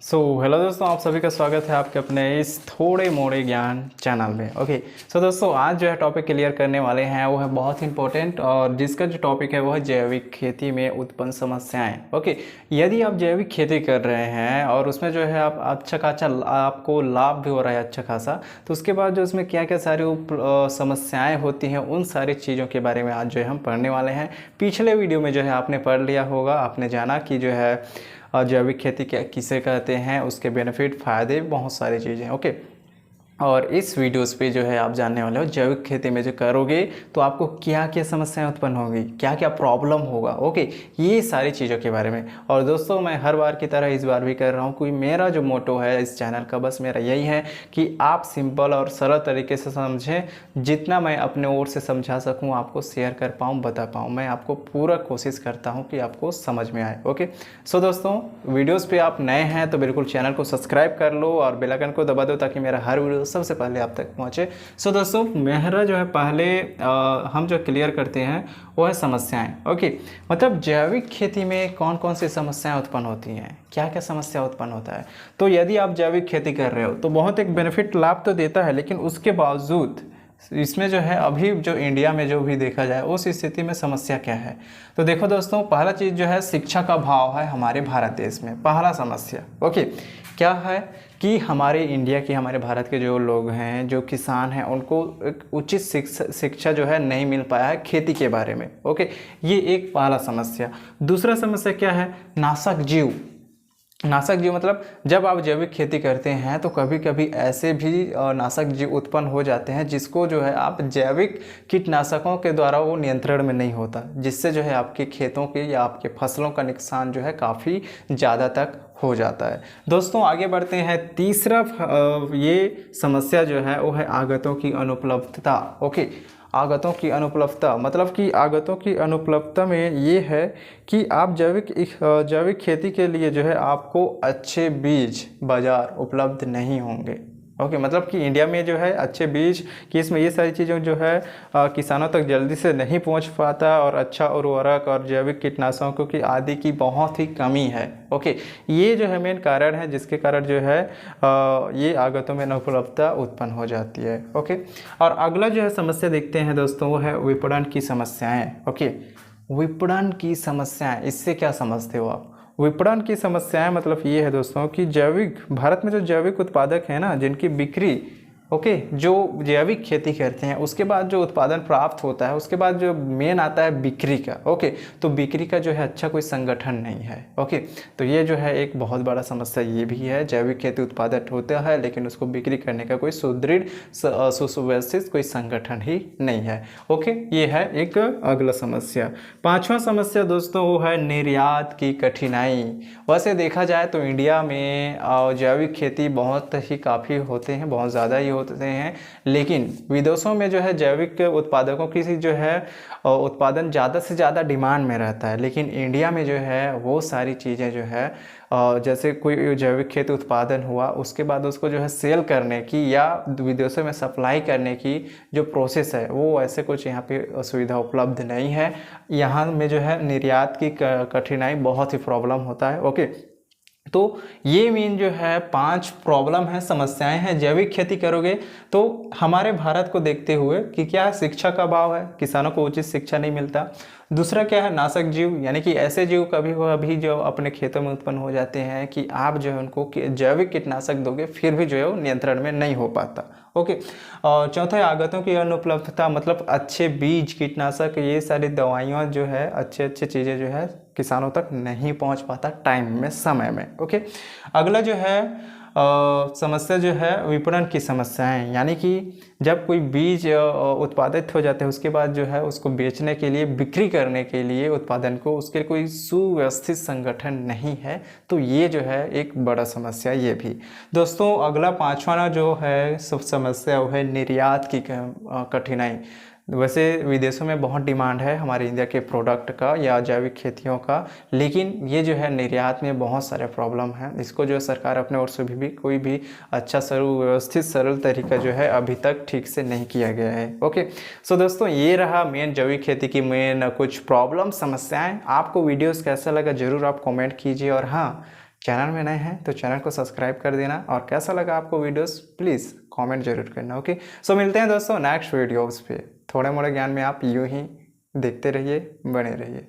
Hello दोस्तों, आप सभी का स्वागत है आपके अपने इस थोड़े मोड़े ज्ञान चैनल में। दोस्तों, आज जो है टॉपिक क्लियर करने वाले हैं वो है बहुत इंपॉर्टेंट, और जिसका जो टॉपिक है वो है जैविक खेती में उत्पन्न समस्याएं। यदि आप जैविक खेती कर रहे हैं और उसमें जो है आप अच्छा खासा आपको लाभ भी हो रहा है अच्छा खासा, तो उसके बाद जो उसमें क्या क्या सारी समस्याएँ होती हैं उन सारी चीज़ों के बारे में आज जो है हम पढ़ने वाले हैं। पिछले वीडियो में जो है आपने पढ़ लिया होगा, आपने जाना कि जो है जैविक खेती क्या किसे कहते हैं, उसके बेनिफिट फ़ायदे बहुत सारी चीज़ें। और इस वीडियोस पे जो है आप जानने वाले हो जैविक खेती में जो करोगे तो आपको क्या क्या समस्याएं उत्पन्न होगी, क्या क्या प्रॉब्लम होगा। ये सारी चीज़ों के बारे में। और दोस्तों, मैं हर बार की तरह इस बार भी कर रहा हूँ, कोई मेरा जो मोटो है इस चैनल का, बस मेरा यही है कि आप सिंपल और सरल तरीके से समझें। जितना मैं अपने ओर से समझा सकूँ, आपको शेयर कर पाऊँ, बता पाऊँ, मैं आपको पूरा कोशिश करता हूँ कि आपको समझ में आए। दोस्तों, वीडियोज़ पे आप नए हैं तो बिल्कुल चैनल को सब्सक्राइब कर लो और बेल आइकन को दबा दो ताकि मेरा हर वीडियो सबसे पहले आप तक पहुंचे। दोस्तों, मेरा जो है पहले हम जो क्लियर करते हैं वो है समस्याएं। मतलब जैविक खेती में कौन कौन सी समस्याएं उत्पन्न होती हैं, क्या क्या समस्या उत्पन्न होता है। तो यदि आप जैविक खेती कर रहे हो तो बहुत एक बेनिफिट लाभ तो देता है, लेकिन उसके बावजूद इसमें जो है अभी जो इंडिया में जो भी देखा जाए उस स्थिति में समस्या क्या है। तो देखो दोस्तों, पहला चीज़ जो है शिक्षा का अभाव है हमारे भारत देश में, पहला समस्या। क्या है कि हमारे इंडिया की, हमारे भारत के जो लोग हैं, जो किसान हैं, उनको एक उचित शिक्षा जो है नहीं मिल पाया है खेती के बारे में। ये एक पहला समस्या। दूसरा समस्या क्या है, नाशक जीव। नाशक जीव मतलब जब आप जैविक खेती करते हैं तो कभी कभी ऐसे भी नाशक जीव उत्पन्न हो जाते हैं जिसको जो है आप जैविक कीटनाशकों के द्वारा वो नियंत्रण में नहीं होता, जिससे जो है आपके खेतों के या आपके फसलों का नुकसान जो है काफ़ी ज़्यादा तक हो जाता है। दोस्तों, आगे बढ़ते हैं। तीसरा ये समस्या जो है वो है आगतों की अनुपलब्धता। आगतों की अनुपलब्धता मतलब कि आगतों की अनुपलब्धता में ये है कि आप जैविक खेती के लिए जो है आपको अच्छे बीज बाज़ार उपलब्ध नहीं होंगे। मतलब कि इंडिया में जो है अच्छे बीज की, इसमें ये सारी चीज़ें जो है किसानों तक जल्दी से नहीं पहुंच पाता, और अच्छा उर्वरक और जैविक कीटनाशकों की आदि की बहुत ही कमी है। ये जो है मेन कारण है जिसके कारण जो है ये आगतों में अनुपलब्धता उत्पन्न हो जाती है। और अगला जो है समस्या देखते हैं दोस्तों, वो है विपणन की समस्याएं। विपणन की समस्याएं, इससे क्या समझते हो आप? विपणन की समस्याएं मतलब ये है दोस्तों कि भारत में जो जैविक उत्पादक हैं ना, जिनकी बिक्री जो जैविक खेती करते हैं उसके बाद जो उत्पादन प्राप्त होता है, उसके बाद जो मेन आता है बिक्री का। तो बिक्री का जो है अच्छा कोई संगठन नहीं है। तो ये जो है एक बहुत बड़ा समस्या ये भी है। जैविक खेती उत्पादक होता है लेकिन उसको बिक्री करने का कोई सुदृढ़ सुव्यवस्थित कोई संगठन ही नहीं है। ये है एक अगला समस्या। पांचवा समस्या दोस्तों वो है निर्यात की कठिनाई। वैसे देखा जाए तो इंडिया में जैविक खेती बहुत ही काफ़ी होते हैं, बहुत ज़्यादा ही होते हैं, लेकिन विदेशों में जो है जैविक उत्पादकों की जो है उत्पादन ज़्यादा से ज़्यादा डिमांड में रहता है। लेकिन इंडिया में जो है वो सारी चीज़ें जो है जैसे कोई जैविक खेती उत्पादन हुआ, उसके बाद उसको जो है सेल करने की या विदेशों में सप्लाई करने की जो प्रोसेस है वो ऐसे कुछ यहाँ पे सुविधा उपलब्ध नहीं है। यहाँ में जो है निर्यात की कठिनाई बहुत ही प्रॉब्लम होता है। तो ये मेन जो है 5 प्रॉब्लम है, समस्याएं हैं जैविक खेती करोगे तो। हमारे भारत को देखते हुए कि क्या शिक्षा का अभाव है, किसानों को उचित शिक्षा नहीं मिलता। दूसरा क्या है, नाशक जीव, यानी कि ऐसे जीव कभी जो अपने खेतों में उत्पन्न हो जाते हैं कि आप जो है उनको जैविक कीटनाशक दोगे फिर भी जो है वो नियंत्रण में नहीं हो पाता। और चौथा है आगतों की अनुपलब्धता, मतलब अच्छे बीज, कीटनाशक, ये सारी दवाइयाँ जो है अच्छे चीज़ें जो है किसानों तक नहीं पहुंच पाता टाइम में, समय में। अगला जो है समस्या जो है विपणन की समस्याएं, यानी कि जब कोई बीज उत्पादित हो जाते हैं उसके बाद जो है उसको बेचने के लिए, बिक्री करने के लिए उत्पादन को, उसके कोई सुव्यवस्थित संगठन नहीं है। तो ये जो है एक बड़ा समस्या ये भी। दोस्तों, अगला पांचवा जो है सब समस्या वो है निर्यात की कठिनाई। वैसे विदेशों में बहुत डिमांड है हमारे इंडिया के प्रोडक्ट का या जैविक खेतियों का, लेकिन ये जो है निर्यात में बहुत सारे प्रॉब्लम हैं। इसको जो सरकार अपने ओर से भी कोई भी अच्छा सुव्यवस्थित सरल तरीका जो है अभी तक ठीक से नहीं किया गया है। दोस्तों, ये रहा मेन जैविक खेती की मेन कुछ प्रॉब्लम, समस्याएं। आपको वीडियोस कैसा लगा जरूर आप कमेंट कीजिए, और हाँ, चैनल में नए हैं तो चैनल को सब्सक्राइब कर देना, और कैसा लगा आपको वीडियोस प्लीज़ कमेंट जरूर करना। ओके, सो मिलते हैं दोस्तों नेक्स्ट वीडियोस पे। थोड़े मोड़े ज्ञान में आप यूं ही देखते रहिए, बने रहिए।